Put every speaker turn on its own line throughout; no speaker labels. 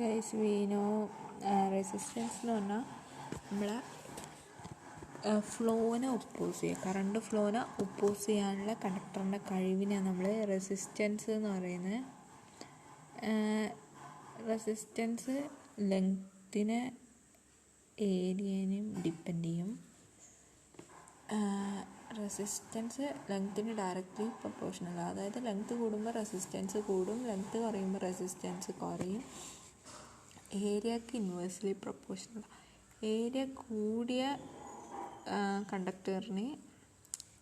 Guys വീനോ resistance എന്ന് പറഞ്ഞാൽ നമ്മളെ ഫ്ലോനെ ഒപ്പോസ് ചെയ്യുക. കറണ്ട് ഫ്ലോനെ ഒപ്പോസ് ചെയ്യാനുള്ള കണ്ടക്ടറിൻ്റെ കഴിവിനെ നമ്മൾ റെസിസ്റ്റൻസ് എന്ന് പറയുന്നത്. റെസിസ്റ്റൻസ് ലെങ്ത്തിനെ ഏരിയനെയും ഡിപ്പെൻഡ് ചെയ്യും. റെസിസ്റ്റൻസ് ലെങ്ത്തിന് ഡയറക്റ്റ്ലി പ്രൊപ്പോർഷണൽ. അതായത് ലെങ്ത്ത് കൂടുമ്പോൾ റെസിസ്റ്റൻസ് കൂടും, ലെങ്ത്ത് കുറയുമ്പോൾ റെസിസ്റ്റൻസ് കുറയും. ഏരിയക്ക് ഇൻവേഴ്സ്ലി പ്രൊപ്പോർഷണൽ. ഏരിയ കൂടിയ കണ്ടക്ടറിന്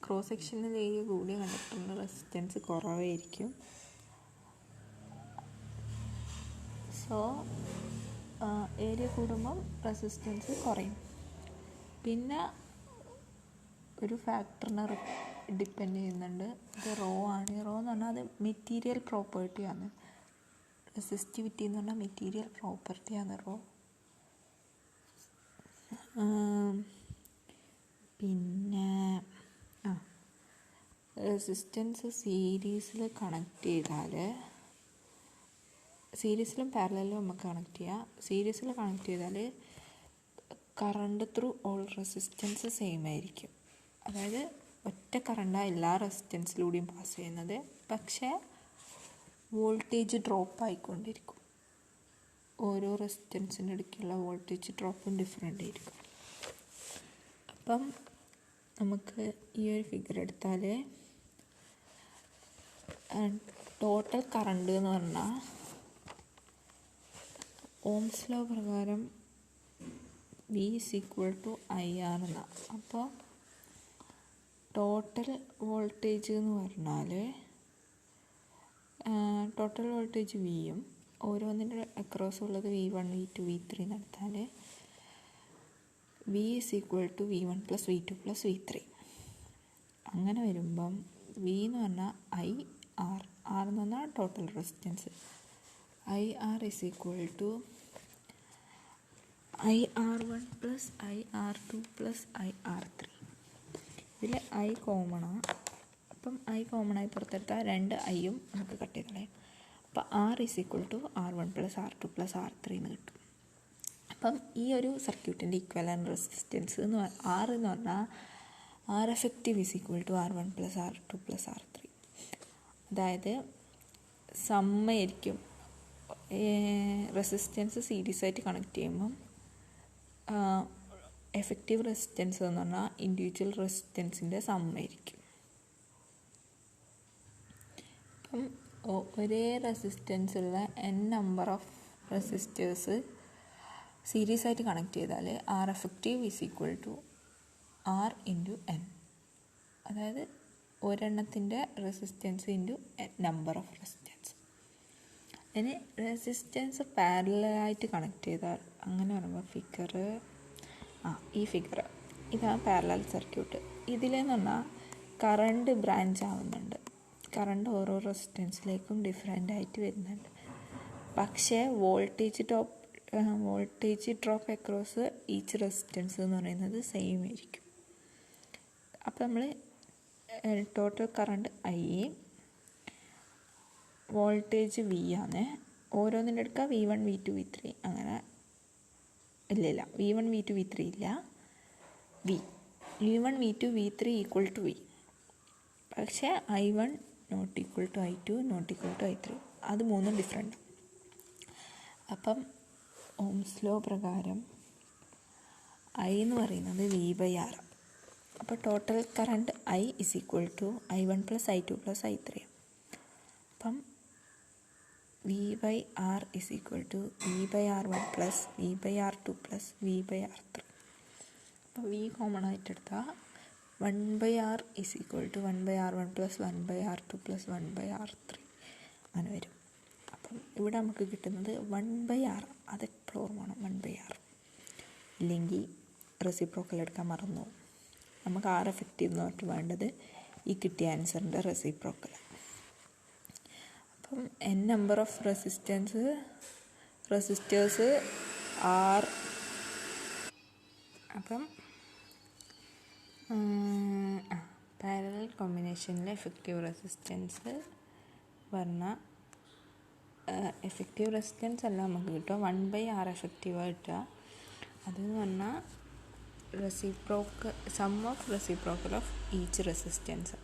ക്രോസ് സെക്ഷനിൽ ഏരിയ കൂടിയ കണ്ടക്ടറിന് റെസിസ്റ്റൻസ് കുറവായിരിക്കും. സോ ഏരിയ കൂടുമ്പം റെസിസ്റ്റൻസ് കുറയും. പിന്നെ ഒരു ഫാക്ടറിനെ ഡിപ്പെൻഡ് ചെയ്യുന്നുണ്ട്. ഇത് റോ ആണ്. റോ എന്ന് പറഞ്ഞാൽ അത് മെറ്റീരിയൽ പ്രോപ്പർട്ടിയാണ്. റെസിസ്റ്റിവിറ്റി എന്ന് പറഞ്ഞാൽ മെറ്റീരിയൽ പ്രോപ്പർട്ടിയാണ് റോ. പിന്നെ റെസിസ്റ്റൻസ് സീരീസിൽ കണക്ട് ചെയ്താൽ, സീരീസിലും പാരലലും നമുക്ക് കണക്ട് ചെയ്യാം. സീരീസിൽ കണക്ട് ചെയ്താൽ current through all resistance same ആയിരിക്കും. അതായത് ഒറ്റ കറണ്ടാണ് എല്ലാ റെസിസ്റ്റൻസിലൂടെയും പാസ് ചെയ്യുന്നത്. പക്ഷേ വോൾട്ടേജ് ഡ്രോപ്പ് ആയിക്കൊണ്ടിരിക്കും. ഓരോ റെസിസ്റ്റൻസിൻ്റെ ഇടയ്ക്കുള്ള വോൾട്ടേജ് ഡ്രോപ്പും ഡിഫറെൻ്റ് ആയിരിക്കും. അപ്പം നമുക്ക് ഈ ഒരു ഫിഗർ എടുത്താൽ ടോട്ടൽ കറണ്ട് എന്ന് പറഞ്ഞാൽ ഓംസ് ലോ പ്രകാരം V = IR എന്നാണ്. അപ്പോൾ ടോട്ടൽ വോൾട്ടേജ് എന്ന് പറഞ്ഞാൽ ടോട്ടൽ വോൾട്ടേജ് വിയും ഓരോന്നിൻ്റെ അക്രോസ് ഉള്ളത് V1 V2 V3 നടത്താൽ V = V1 + V2 + V3. അങ്ങനെ വരുമ്പം V എന്ന് പറഞ്ഞാൽ IR. R എന്ന് പറഞ്ഞാൽ total resistance. IR = IR1 + IR2 + IR3. ഇതിൽ I കോമണാണ്. അപ്പം I കോമണായി പുറത്തെടുത്താൽ രണ്ട് ഐയും നമുക്ക് കട്ട് ചെയ്ത് കളയാം. അപ്പോൾ R = R1 + R2 + R3 എന്ന് കിട്ടും. അപ്പം ഈ ഒരു സർക്യൂട്ടിൻ്റെ ഇക്വലൻ്റ് റെസിസ്റ്റൻസ് എന്ന് R എന്ന് പറഞ്ഞാൽ R effective = R1 + R2 + R3. അതായത് സമ്മായിരിക്കും. റെസിസ്റ്റൻസ് സീരീസ് ആയിട്ട് കണക്ട് ചെയ്യുമ്പം എഫക്റ്റീവ് റെസിസ്റ്റൻസ് എന്ന് പറഞ്ഞാൽ ഇൻഡിവിജ്വൽ റെസിസ്റ്റൻസിൻ്റെ സമ്മായിരിക്കും. അപ്പം ഒരേ റെസിസ്റ്റൻസുള്ള n number of resistors series ആയിട്ട് കണക്ട് ചെയ്താൽ R effective = R × n. അതായത് ഒരെണ്ണത്തിൻ്റെ റെസിസ്റ്റൻസ് × നമ്പർ ഓഫ് റെസിസ്റ്റൻസ്. ഇനി റെസിസ്റ്റൻസ് പാരലായിട്ട് കണക്ട് ചെയ്താൽ അങ്ങനെ പറയുമ്പോൾ ഫിഗർ ഈ ഫിഗർ ഇതാണ് പാരലൽ സർക്യൂട്ട്. ഇതിലെന്ന് പറഞ്ഞാൽ കറണ്ട് ബ്രാഞ്ച് ആവുന്നുണ്ട്. കറണ്ട് ഓരോ റെസിസ്റ്റൻസിലേക്കും ഡിഫറെൻ്റ് ആയിട്ട് വരുന്നുണ്ട്. പക്ഷേ voltage drop across each resistance എന്ന് പറയുന്നത് സെയിം ആയിരിക്കും. അപ്പോൾ നമ്മൾ total current I, voltage V ആണ്. ഓരോന്നിൻ്റെ എടുക്കുക V1 V2 V3 അങ്ങനെ ഇല്ല V1 V2 V3 ഇല്ല. V1 V2 V3 = V. പക്ഷേ I1 ≠ I2 ≠ I3. അത് മൂന്നും ഡിഫറെൻ്റ്. അപ്പം ഓംസ് ലോ പ്രകാരം I എന്ന് പറയുന്നത് V/R. അപ്പോൾ total current I = I1 + I2 + I3. അപ്പം V/R = V/R1 + V/R2 + V/R3. അപ്പോൾ V കോമൺ ആയിട്ട് എടുത്താൽ 1/R = 1/R1 + 1/R2 + 1/R3 അങ്ങനെ വരും. അപ്പം ഇവിടെ നമുക്ക് കിട്ടുന്നത് 1/R. അതെപ്പോഴും ഓർമ്മ വേണം, 1/R. ഇല്ലെങ്കിൽ റെസിപ്രോക്കൽ എടുക്കാൻ മറന്നു. നമുക്ക് R effective എന്ന് പറഞ്ഞിട്ട് വേണ്ടത് ഈ കിട്ടിയ ആൻസറിൻ്റെ റെസിപ്രോക്കൽ. അപ്പം n number of resistors R. അപ്പം പാരലൽ കോമ്പിനേഷനിലെ എഫക്റ്റീവ് റെസിസ്റ്റൻസ് പറഞ്ഞാൽ എഫക്റ്റീവ് റെസിസ്റ്റൻസ് അല്ല നമുക്ക് കിട്ടുക, 1/r എഫക്റ്റീവാണ് കിട്ടുക. അതെന്ന് പറഞ്ഞാൽ sum of reciprocal of each resistance.